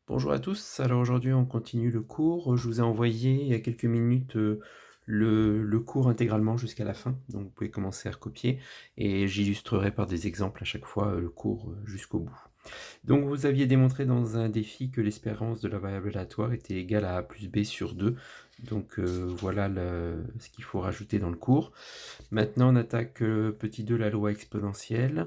Bonjour à tous, alors aujourd'hui on continue le cours. Je vous ai envoyé il y a quelques minutes le cours intégralement jusqu'à la fin, donc vous pouvez commencer à recopier et j'illustrerai par des exemples à chaque fois le cours jusqu'au bout. Donc vous aviez démontré dans un défi que l'espérance de la variable aléatoire était égale à a plus b sur 2, donc voilà ce qu'il faut rajouter dans le cours. Maintenant on attaque petit 2 la loi exponentielle.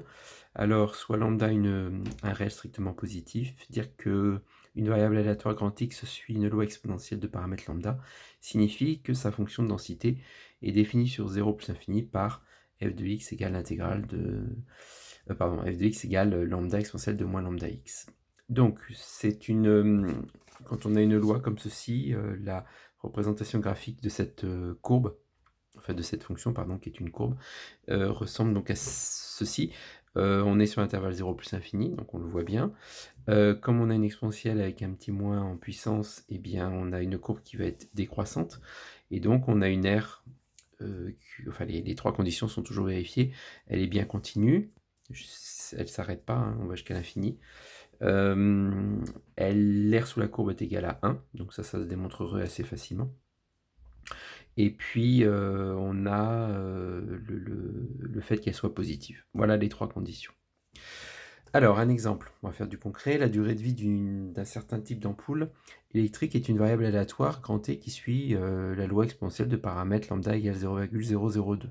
Alors, soit lambda un réel strictement positif, dire que une variable aléatoire grand X suit une loi exponentielle de paramètres lambda, signifie que sa fonction de densité est définie sur 0 plus infini par f de x égale l'intégrale de... f de x égale lambda exponentielle de moins lambda x. Donc, c'est quand on a une loi comme ceci, la représentation graphique de cette courbe, enfin de cette fonction, pardon, qui est une courbe, ressemble donc à ceci. On est sur l'intervalle 0 plus infini, donc on le voit bien. Comme on a une exponentielle avec un petit moins en puissance, eh bien on a une courbe qui va être décroissante, et donc on a une R, enfin les trois conditions sont toujours vérifiées, elle est bien continue, elle ne s'arrête pas, hein, on va jusqu'à l'infini. L'air sous la courbe est égal à 1, donc ça se démontrerait assez facilement. Et puis, on a le fait qu'elle soit positive. Voilà les trois conditions. Alors, un exemple, on va faire du concret. La durée de vie d'un certain type d'ampoule électrique est une variable aléatoire, grand T, qui suit la loi exponentielle de paramètres lambda égale 0,002.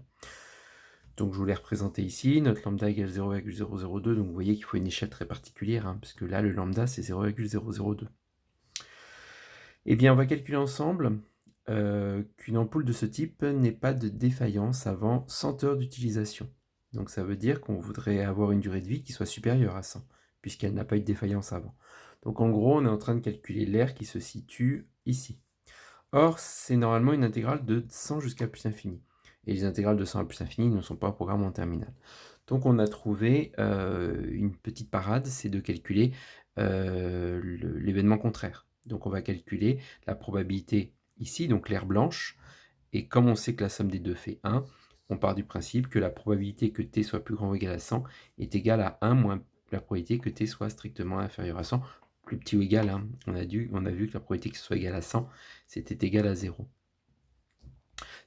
Donc, je vous l'ai représenté ici. Notre lambda égale 0,002. Donc, vous voyez qu'il faut une échelle très particulière, hein, parce que là, le lambda, c'est 0,002. Eh bien, on va calculer ensemble qu'une ampoule de ce type n'ait pas de défaillance avant 100 heures d'utilisation. Donc ça veut dire qu'on voudrait avoir une durée de vie qui soit supérieure à 100, puisqu'elle n'a pas eu de défaillance avant. Donc en gros, on est en train de calculer l'air qui se situe ici. Or, c'est normalement une intégrale de 100 jusqu'à plus infini. Et les intégrales de 100 à plus infini ne sont pas au programme en terminale. Donc on a trouvé une petite parade, c'est de calculer l'événement contraire. Donc on va calculer la probabilité ici, donc l'aire blanche, et comme on sait que la somme des deux fait 1, on part du principe que la probabilité que t soit plus grand ou égal à 100 est égale à 1 moins la probabilité que t soit strictement inférieur à 100, plus petit ou égal, hein. On a vu que la probabilité que ce soit égal à 100, c'était égal à 0.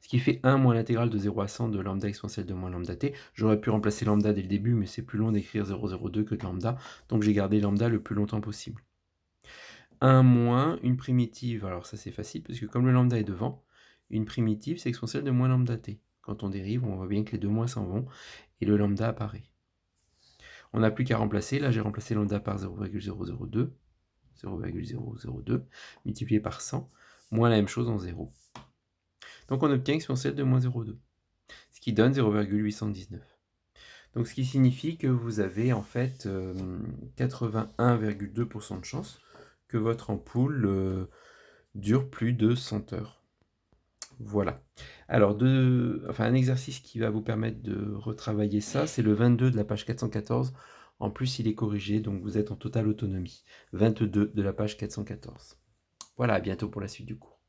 Ce qui fait 1 moins l'intégrale de 0 à 100 de lambda exponentielle de moins lambda t. J'aurais pu remplacer lambda dès le début, mais c'est plus long d'écrire 0,02 que de lambda, donc j'ai gardé lambda le plus longtemps possible. 1 moins une primitive, alors ça c'est facile, parce que comme le lambda est devant, une primitive c'est exponentielle de moins lambda t. Quand on dérive, on voit bien que les deux moins s'en vont, et le lambda apparaît. On n'a plus qu'à remplacer, là j'ai remplacé lambda par 0,002, multiplié par 100, moins la même chose en 0. Donc on obtient exponentielle de moins 0,2, ce qui donne 0,819. Donc ce qui signifie que vous avez en fait 81,2% de chance que votre ampoule dure plus de 100 heures. Voilà. Alors, un exercice qui va vous permettre de retravailler ça, c'est le 22 de la page 414. En plus, il est corrigé, donc vous êtes en totale autonomie. 22 de la page 414. Voilà, à bientôt pour la suite du cours.